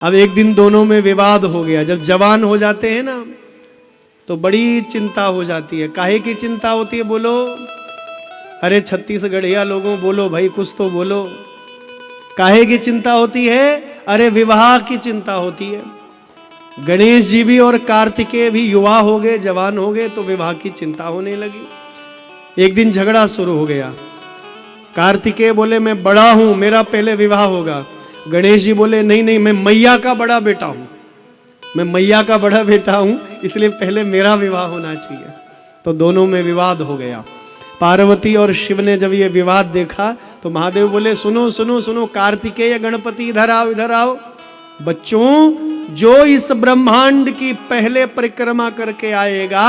अब एक दिन दोनों में विवाद हो गया। जब जवान हो जाते हैं ना तो बड़ी चिंता हो जाती है। काहे की चिंता होती है बोलो? अरे छत्तीसगढ़िया लोगों बोलो भाई, कुछ तो बोलो। काहे की चिंता होती है? अरे विवाह की चिंता होती है। गणेश जी भी और कार्तिकेय भी युवा हो गए, जवान हो गए, तो विवाह की चिंता होने लगी। एक दिन झगड़ा शुरू हो गया। कार्तिकेय बोले मैं बड़ा हूं, मेरा पहले विवाह होगा। गणेश जी बोले नहीं नहीं, मैं मैया का बड़ा बेटा हूं, मैं मैया का बड़ा बेटा हूं, इसलिए पहले मेरा विवाह होना चाहिए। तो दोनों में विवाद हो गया। पार्वती और शिव ने जब ये विवाद देखा तो महादेव बोले सुनो सुनो सुनो, कार्तिकेय गणपति इधर आओ, इधर आओ। बच्चों, जो इस ब्रह्मांड की पहले परिक्रमा करके आएगा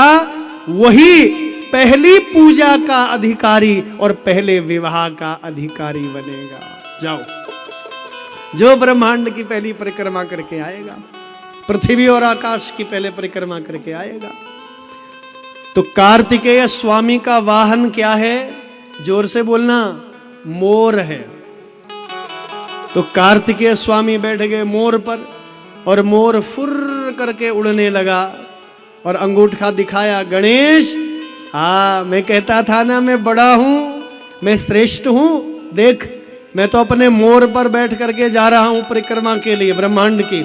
वही पहली पूजा का अधिकारी और पहले विवाह का अधिकारी बनेगा। जाओ, जो ब्रह्मांड की पहली परिक्रमा करके आएगा, पृथ्वी और आकाश की पहले परिक्रमा करके आएगा। तो कार्तिकेय स्वामी का वाहन क्या है? जोर से बोलना, मोर है। तो कार्तिकेय स्वामी बैठ गए मोर पर और मोर फुर करके उड़ने लगा और अंगूठा दिखाया। गणेश, हाँ मैं कहता था ना मैं बड़ा हूं, मैं श्रेष्ठ हूं, देख मैं तो अपने मोर पर बैठ करके जा रहा हूं परिक्रमा के लिए ब्रह्मांड की,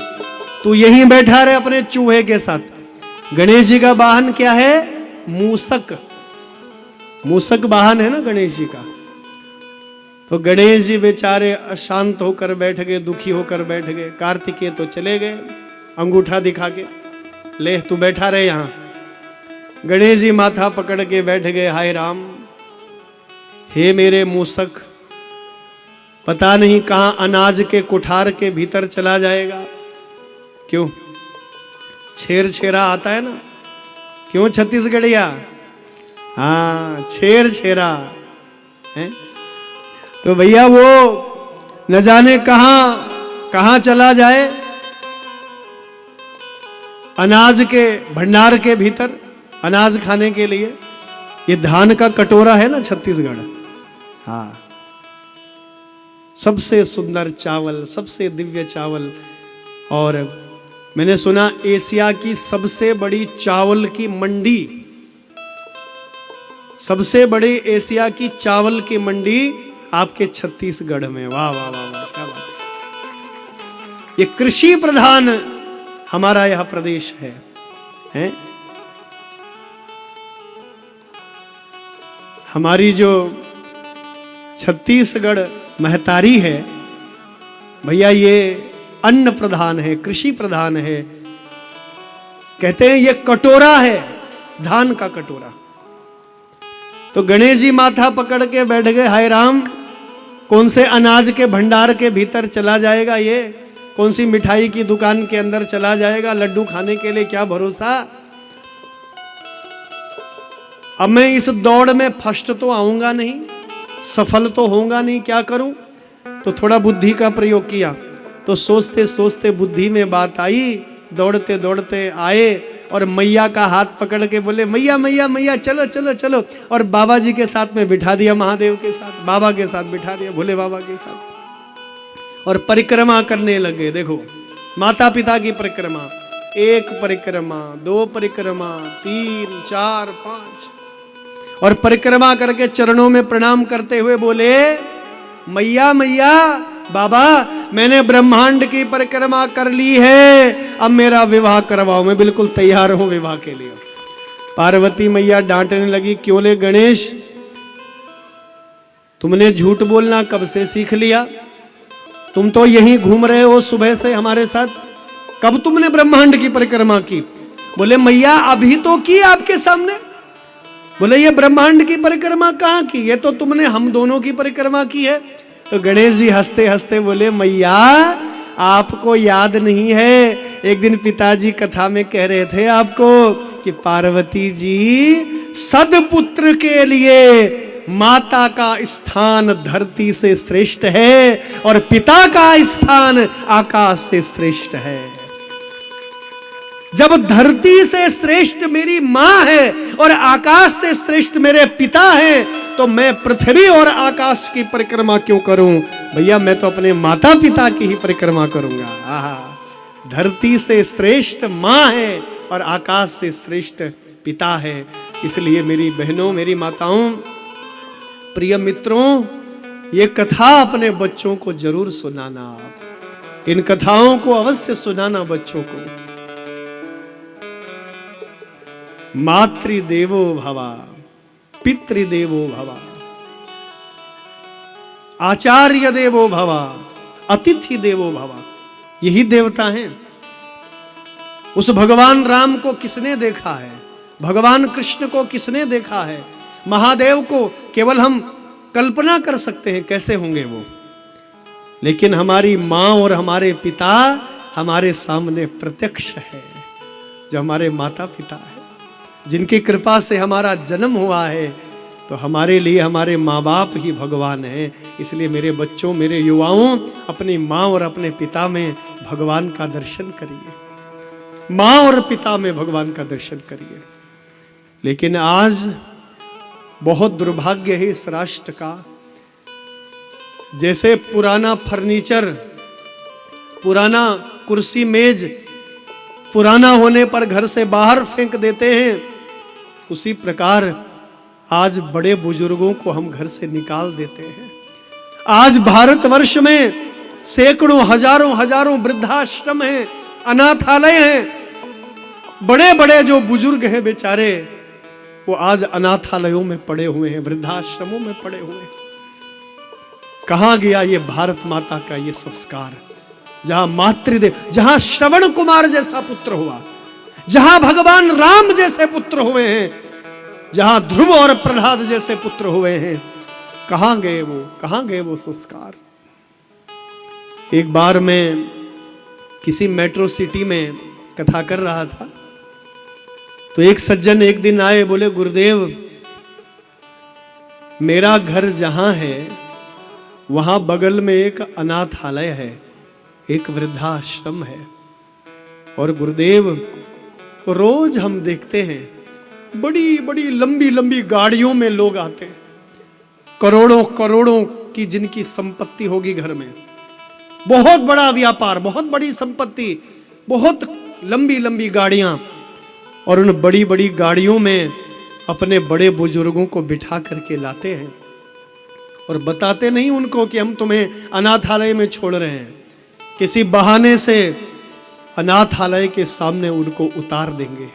तू यहीं बैठा रहे अपने चूहे के साथ। गणेश जी का वाहन क्या है? मूसक। मूसक वाहन है ना गणेश जी का। तो गणेश जी बेचारे अशांत होकर बैठ गए, दुखी होकर बैठ गए। कार्तिकेय तो चले गए अंगूठा दिखा के, ले तू बैठा रहे यहां। गणेश जी माथा पकड़ के बैठ गए। हाय राम, हे मेरे मूसक, पता नहीं कहां अनाज के कुठार के भीतर चला जाएगा। क्यों? छेर छेरा आता है ना, क्यों छत्तीसगढ़िया? हाँ, छेर छेरा है। तो भैया वो न जाने कहां चला जाए, अनाज के भंडार के भीतर अनाज खाने के लिए। ये धान का कटोरा है ना छत्तीसगढ़, हाँ, सबसे सुंदर चावल, सबसे दिव्य चावल। और मैंने सुना एशिया की सबसे बड़ी चावल की मंडी, सबसे बड़ी एशिया की चावल की मंडी आपके छत्तीसगढ़ में। वाह वाह वाह वाह, क्या बात है। ये कृषि प्रधान हमारा यह प्रदेश है? हमारी जो छत्तीसगढ़ महतारी है भैया, ये अन्न प्रधान है, कृषि प्रधान है। कहते हैं ये कटोरा है, धान का कटोरा। तो गणेश जी माथा पकड़ के बैठ गए। हाय राम, कौन से अनाज के भंडार के भीतर चला जाएगा ये? कौन सी मिठाई की दुकान के अंदर चला जाएगा लड्डू खाने के लिए? क्या भरोसा। अब मैं इस दौड़ में फर्स्ट तो आऊंगा नहीं, सफल तो होऊंगा नहीं, क्या करूं? तो थोड़ा बुद्धि का प्रयोग किया। तो सोचते सोचते बुद्धि में बात आई, दौड़ते दौड़ते आए और मैया का हाथ पकड़ के बोले मैया मैया मैया चलो चलो चलो। और बाबा जी के साथ में बिठा दिया, महादेव के साथ, बाबा के साथ बिठा दिया, भोले बाबा के साथ। और परिक्रमा करने लगे। देखो, माता पिता की परिक्रमा, एक परिक्रमा, दो परिक्रमा, 3, 4, 5, और परिक्रमा करके चरणों में प्रणाम करते हुए बोले मैया मैया, बाबा मैंने ब्रह्मांड की परिक्रमा कर ली है, अब मेरा विवाह करवाओ, मैं बिल्कुल तैयार हूं विवाह के लिए। पार्वती मैया डांटने लगी, क्यों ले गणेश, तुमने झूठ बोलना कब से सीख लिया? तुम तो यहीं घूम रहे हो सुबह से हमारे साथ, कब तुमने ब्रह्मांड की परिक्रमा की? बोले मैया अभी तो की आपके सामने। बोले ये ब्रह्मांड की परिक्रमा कहां की? ये तो तुमने हम दोनों की परिक्रमा की है। तो गणेश जी हंसते हंसते बोले मैया आपको याद नहीं है, एक दिन पिताजी कथा में कह रहे थे आपको कि पार्वती जी सदपुत्र के लिए माता का स्थान धरती से श्रेष्ठ है और पिता का स्थान आकाश से श्रेष्ठ है। जब धरती से श्रेष्ठ मेरी मां है और आकाश से श्रेष्ठ मेरे पिता हैं, तो मैं पृथ्वी और आकाश की परिक्रमा क्यों करूं? भैया मैं तो अपने माता पिता की ही परिक्रमा करूंगा। धरती से श्रेष्ठ माँ है और आकाश से श्रेष्ठ पिता है। इसलिए मेरी बहनों, मेरी माताओं, प्रिय मित्रों, ये कथा अपने बच्चों को जरूर सुनाना। आप इन कथाओं को अवश्य सुनाना बच्चों को। मातृदेवो भवा, पितृदेवो भवा, आचार्य देवो भवा, अतिथि देवो भवा। यही देवता हैं। उस भगवान राम को किसने देखा है? भगवान कृष्ण को किसने देखा है? महादेव को केवल हम कल्पना कर सकते हैं कैसे होंगे वो, लेकिन हमारी माँ और हमारे पिता हमारे सामने प्रत्यक्ष है। जो हमारे माता पिता है, जिनकी कृपा से हमारा जन्म हुआ है, तो हमारे लिए हमारे माँ बाप ही भगवान हैं। इसलिए मेरे बच्चों, मेरे युवाओं, अपनी माँ और अपने पिता में भगवान का दर्शन करिए। माँ और पिता में भगवान का दर्शन करिए। लेकिन आज बहुत दुर्भाग्य है इस राष्ट्र का। जैसे पुराना फर्नीचर, पुराना कुर्सी मेज पुराना होने पर घर से बाहर फेंक देते हैं, उसी प्रकार आज बड़े बुजुर्गों को हम घर से निकाल देते हैं। आज भारतवर्ष में सैकड़ों, हजारों वृद्धाश्रम हैं, अनाथालय हैं। बड़े बड़े जो बुजुर्ग हैं बेचारे, वो आज अनाथालयों में पड़े हुए हैं, वृद्धाश्रमों में पड़े हुए हैं। कहां गया ये भारत माता का ये संस्कार? जहां मातृदेव, जहां श्रवण कुमार जैसा पुत्र हुआ, जहां भगवान राम जैसे पुत्र हुए हैं, जहां ध्रुव और प्रहलाद जैसे पुत्र हुए हैं, कहां गए वो? कहां गए वो संस्कार? एक बार मैं किसी मेट्रो सिटी में कथा कर रहा था, तो एक सज्जन एक दिन आए, बोले गुरुदेव, मेरा घर जहां है वहां बगल में एक अनाथालय है, एक वृद्धाश्रम है, और गुरुदेव रोज हम देखते हैं बड़ी बड़ी लंबी लंबी गाड़ियों में लोग आते हैं, करोड़ों करोड़ों की जिनकी संपत्ति होगी घर में, बहुत बड़ा व्यापार, बहुत बड़ी संपत्ति, बहुत लंबी लंबी गाड़ियां, और उन बड़ी बड़ी गाड़ियों में अपने बड़े बुजुर्गों को बिठा करके लाते हैं और बताते नहीं उनको कि हम तुम्हें अनाथालय में छोड़ रहे हैं। किसी बहाने से अनाथालय के सामने उनको उतार देंगे।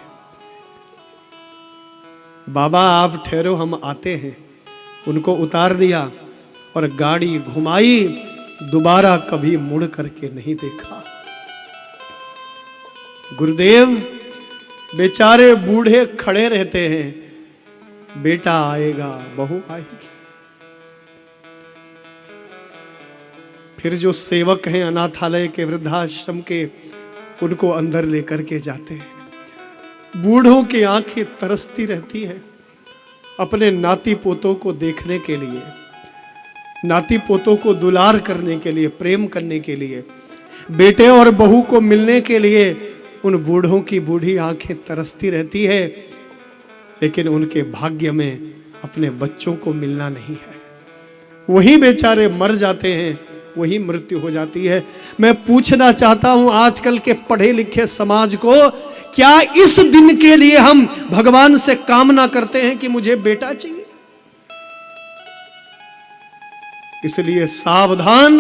बाबा आप ठहरो, हम आते हैं। उनको उतार दिया और गाड़ी घुमाई, दोबारा कभी मुड़ करके नहीं देखा। गुरुदेव बेचारे बूढ़े खड़े रहते हैं, बेटा आएगा, बहू आएगी। फिर जो सेवक हैं अनाथालय के, वृद्धाश्रम के, उनको अंदर लेकर के जाते हैं। बूढ़ों की आंखें तरसती रहती है अपने नाती पोतों को देखने के लिए, नाती पोतों को दुलार करने के लिए, प्रेम करने के लिए, बेटे और बहू को मिलने के लिए उन बूढ़ों की बूढ़ी आंखें तरसती रहती है, लेकिन उनके भाग्य में अपने बच्चों को मिलना नहीं है। वही बेचारे मर जाते हैं, वही मृत्यु हो जाती है। मैं पूछना चाहता हूं आजकल के पढ़े लिखे समाज को, क्या इस दिन के लिए हम भगवान से कामना करते हैं कि मुझे बेटा चाहिए? इसलिए सावधान,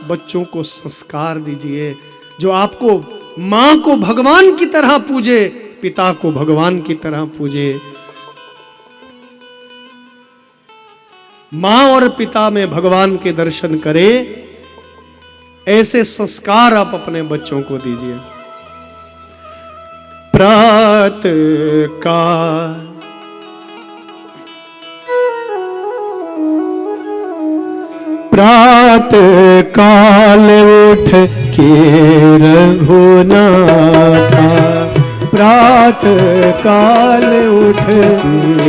बच्चों को संस्कार दीजिए। जो आपको मां को भगवान की तरह पूजे, पिता को भगवान की तरह पूजे। मां और पिता में भगवान के दर्शन करे, ऐसे संस्कार आप अपने बच्चों को दीजिए। प्रात काल प्रात काल उठ के रघुनाथा, प्रात काल उठ के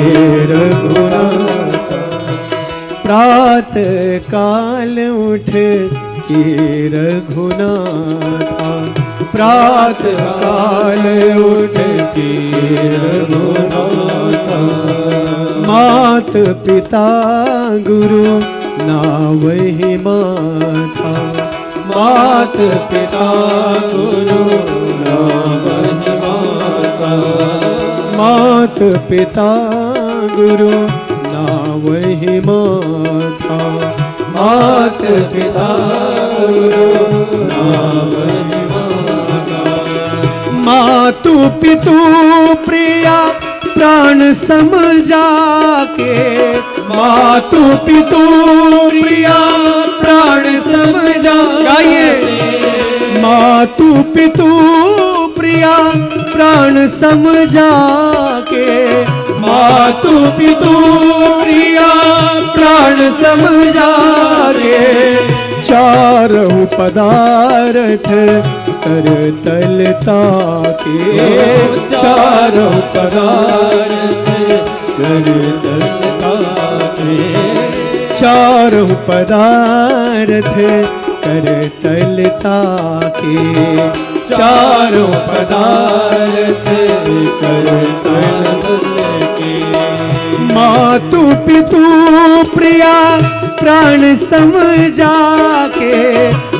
रघुनाथा, प्रात काल उठ के रघुनाथा, प्रात काल उठ के रघुनाथा। मात पिता गुरु नावहि माथा, मात पिता गुरु पिता गुरु नावहि माता, मात पिता गुरु नावहि माता। मातु पितु प्रिया प्राण समझा के, मातु पितु प्रिया प्राण समझा। गाइए। मातु पितु प्रिया प्राण समझा के, मातु पितु प्रिया प्राण समझा के। चारों पदार्थ कर तलता के, चारों पदार्थ कर तलता के। चारों पदार्थ कर तलता के, चारों पदार्थ कर तलता के। मातु पितु प्रिया प्राण समझा के,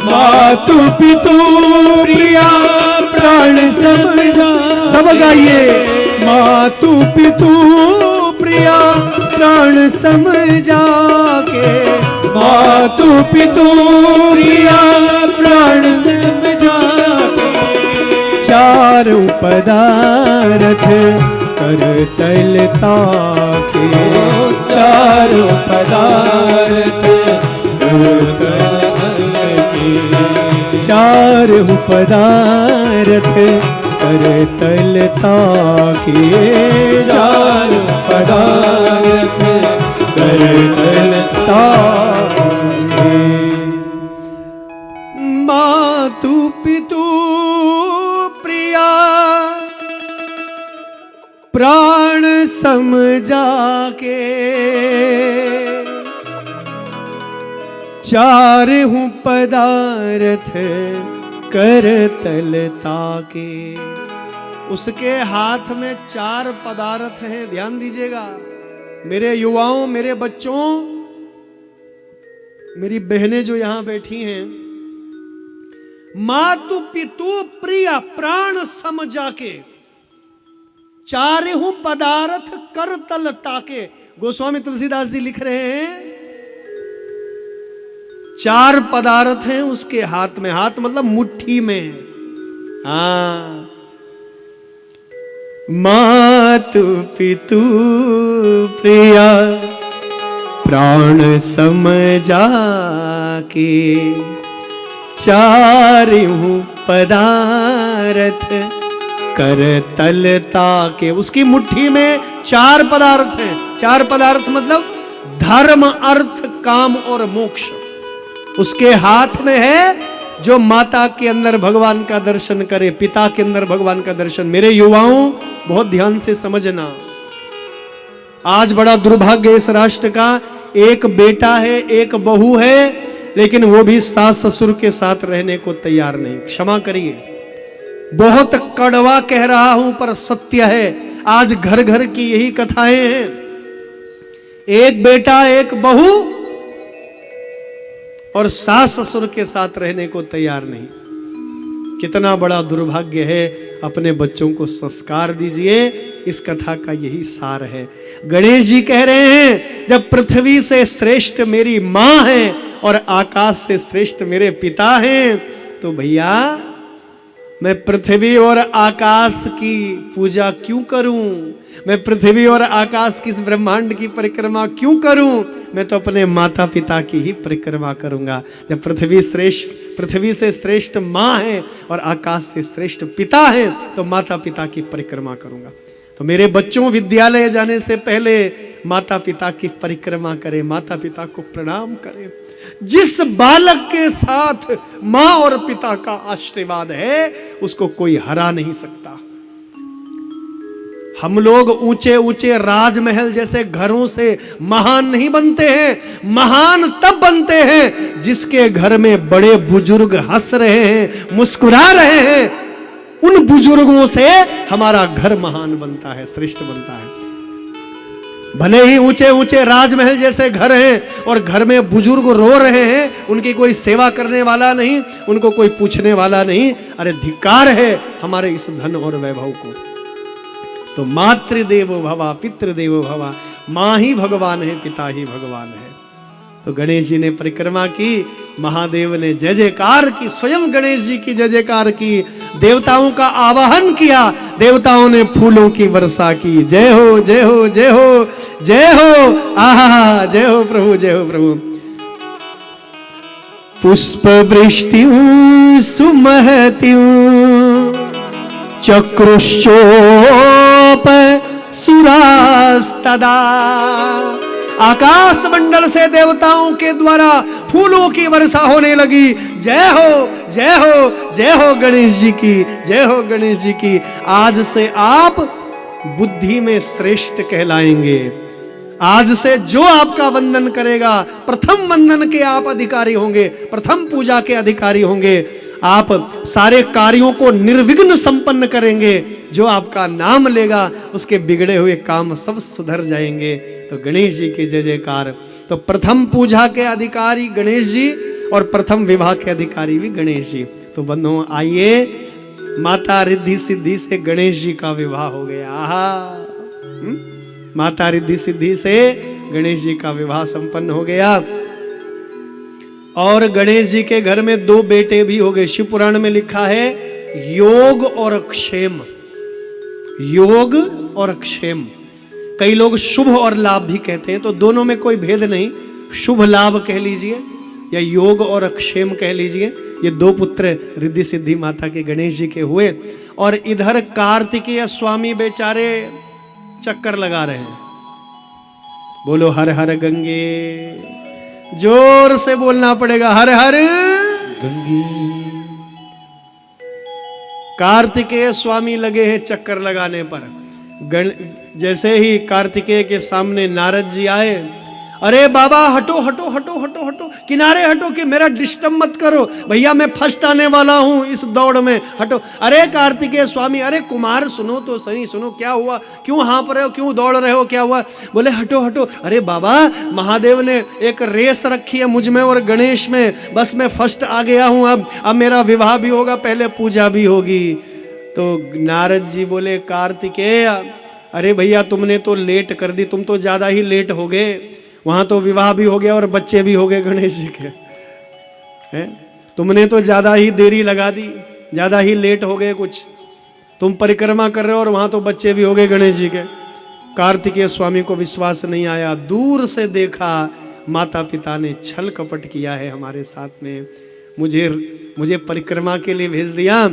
मातु पितु प्रिया प्राण समझा। सब गाइए। मातु पितु प्रिया प्राण समझा के, मातु पितु प्रिया प्राण समझा के। चारों पदार्थ कर तलता के, चारों पदार्थ कर तलता के। चारों पदार्थ कर तलता के, चारों पदार्थ कर तलता के। मातु पितु प्रिया प्राण समझा के, चारों पदार्थ कर तलता के। उसके हाथ में 4 पदार्थ हैं, ध्यान दीजिएगा मेरे युवाओं, मेरे बच्चों, मेरी बहनें जो यहां बैठी हैं। मातु पितु प्रिया प्राण समझा के, चारों पदार्थ कर तलता के। गोस्वामी तुलसीदास जी लिख रहे हैं 4 पदार्थ हैं उसके हाथ में। हाथ मतलब मुट्ठी में। हाँ। मातु पितु प्रिया प्राण समझा के, चारों पदार्थ कर तलता के। उसकी मुट्ठी में 4 पदार्थ हैं। 4 पदार्थ मतलब धर्म, अर्थ, काम और मोक्ष उसके हाथ में है। जो माता के अंदर भगवान का दर्शन करे, पिता के अंदर भगवान का दर्शन। मेरे युवाओं बहुत ध्यान से समझना, आज बड़ा दुर्भाग्य इस राष्ट्र का। एक बेटा है, एक बहू है, लेकिन वो भी सास ससुर के साथ रहने को तैयार नहीं। क्षमा करिए, बहुत कड़वा कह रहा हूं पर सत्य है। आज घर घर की यही कथाएं हैं। एक बेटा, एक बहू और सास ससुर के साथ रहने को तैयार नहीं। कितना बड़ा दुर्भाग्य है। अपने बच्चों को संस्कार दीजिए। इस कथा का यही सार है। गणेश जी कह रहे हैं जब पृथ्वी से श्रेष्ठ मेरी मां है और आकाश से श्रेष्ठ मेरे पिता हैं, तो भैया मैं पृथ्वी और आकाश की पूजा क्यों करूं? मैं पृथ्वी और आकाश की, इस ब्रह्मांड की परिक्रमा क्यों करूं? मैं तो अपने माता पिता की ही परिक्रमा करूंगा। जब पृथ्वी से श्रेष्ठ माँ है और आकाश से श्रेष्ठ पिता है, तो माता पिता की परिक्रमा करूंगा। तो मेरे बच्चों, विद्यालय जाने से पहले माता पिता की परिक्रमा करें, माता पिता को प्रणाम करें। जिस बालक के साथ माँ और पिता का आशीर्वाद है, उसको कोई हरा नहीं सकता। हम लोग ऊंचे ऊंचे राजमहल जैसे घरों से महान नहीं बनते हैं। महान तब बनते हैं जिसके घर में बड़े बुजुर्ग हंस रहे हैं, मुस्कुरा रहे हैं। उन बुजुर्गों से हमारा घर महान बनता है, श्रेष्ठ बनता है। भले ही ऊंचे ऊंचे राजमहल जैसे घर हैं और घर में बुजुर्ग रो रहे हैं, उनकी कोई सेवा करने वाला नहीं, उनको कोई पूछने वाला नहीं। अरे धिक्कार है हमारे इस धन और वैभव को। तो मातृदेवो भवा पितृदेवो भवा, माँ ही भगवान है, पिता ही भगवान है। तो गणेश जी ने परिक्रमा की, महादेव ने जय जयकार की, स्वयं गणेश जी की जय जयकार की, देवताओं का आवाहन किया, देवताओं ने फूलों की वर्षा की। जय हो जय हो जय हो जय हो, आहा जय हो प्रभु, जय हो प्रभु। पुष्प वृष्टि सुमहति चक्रुश्चोप सुरास्तदा। आकाश मंडल से देवताओं के द्वारा फूलों की वर्षा होने लगी। जय हो जय हो जय हो गणेश जी की, जय हो गणेश जी की। आज से आप बुद्धि में श्रेष्ठ कहलाएंगे। आज से जो आपका वंदन करेगा, प्रथम वंदन के आप अधिकारी होंगे, प्रथम पूजा के अधिकारी होंगे। आप सारे कार्यों को निर्विघ्न संपन्न करेंगे। जो आपका नाम लेगा उसके बिगड़े हुए काम सब सुधर जाएंगे। तो गणेश जी की जय जयकार। तो प्रथम पूजा के अधिकारी गणेश जी और प्रथम विवाह के अधिकारी भी गणेश जी। तो बंधुओं आइए, माता रिद्धि सिद्धि से गणेश जी का विवाह हो गया। आहा, माता रिद्धि सिद्धि से गणेश जी का विवाह संपन्न हो गया। और गणेश जी के घर में 2 बेटे भी हो गए। शिव पुराण में लिखा है योग और क्षेम, योग और क्षेम। कई लोग शुभ और लाभ भी कहते हैं, तो दोनों में कोई भेद नहीं। शुभ लाभ कह लीजिए या योग और क्षेम कह लीजिए। ये 2 पुत्र रिद्धि सिद्धि माता के गणेश जी के हुए। और इधर कार्तिकेय स्वामी बेचारे चक्कर लगा रहे हैं। बोलो हर हर गंगे, जोर से बोलना पड़ेगा, हर हर गंगे। कार्तिकेय स्वामी लगे हैं चक्कर लगाने पर। जैसे ही कार्तिकेय के सामने नारद जी आए, अरे बाबा हटो हटो हटो हटो हटो, किनारे हटो कि मेरा डिस्टर्ब मत करो, भैया मैं फर्स्ट आने वाला हूं इस दौड़ में, हटो। अरे कार्तिकेय स्वामी, अरे कुमार सुनो तो सही, सुनो क्या हुआ, क्यों हाँप रहे हो, क्यों दौड़ रहे हो, क्या हुआ? बोले हटो हटो। अरे बाबा, महादेव ने एक रेस रखी है मुझ में और गणेश में, बस मैं फर्स्ट आ गया हूं। अब मेरा विवाह भी होगा, पहले पूजा भी होगी। तो नारद जी बोले कार्तिकेय, अरे भैया तुमने तो लेट कर दी, तुम तो ज्यादा ही लेट हो गए। वहां तो विवाह भी हो गया और बच्चे भी हो गए गणेश जी के, हैं? तुमने तो ज्यादा ही देरी लगा दी, ज्यादा ही लेट हो गए कुछ। तुम परिक्रमा कर रहे हो और वहां तो बच्चे भी हो गए गणेश जी के। कार्तिकेय स्वामी को विश्वास नहीं आया। दूर से देखा माता पिता ने छल कपट किया है हमारे साथ में, मुझे परिक्रमा के लिए भेज दिया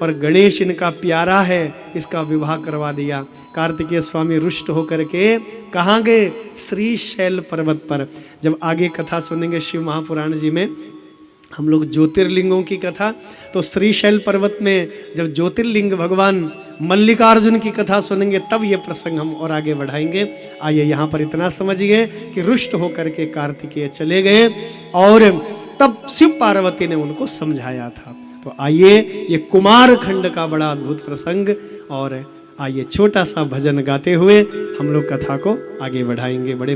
और गणेश इनका प्यारा है, इसका विवाह करवा दिया। कार्तिकेय स्वामी रुष्ट होकर के कहाँ गए? श्रीशैल पर्वत पर। जब आगे कथा सुनेंगे शिव महापुराण जी में हम लोग ज्योतिर्लिंगों की कथा, तो श्रीशैल पर्वत में जब ज्योतिर्लिंग भगवान मल्लिकार्जुन की कथा सुनेंगे तब ये प्रसंग हम और आगे बढ़ाएंगे। आइए यहाँ पर इतना समझिए कि रुष्ट होकर के कार्तिकेय चले गए और तब शिव पार्वती ने उनको समझाया था। तो आइए, ये कुमार खंड का बड़ा अद्भुत प्रसंग, और आइए छोटा सा भजन गाते हुए हम लोग कथा को आगे बढ़ाएंगे। बड़े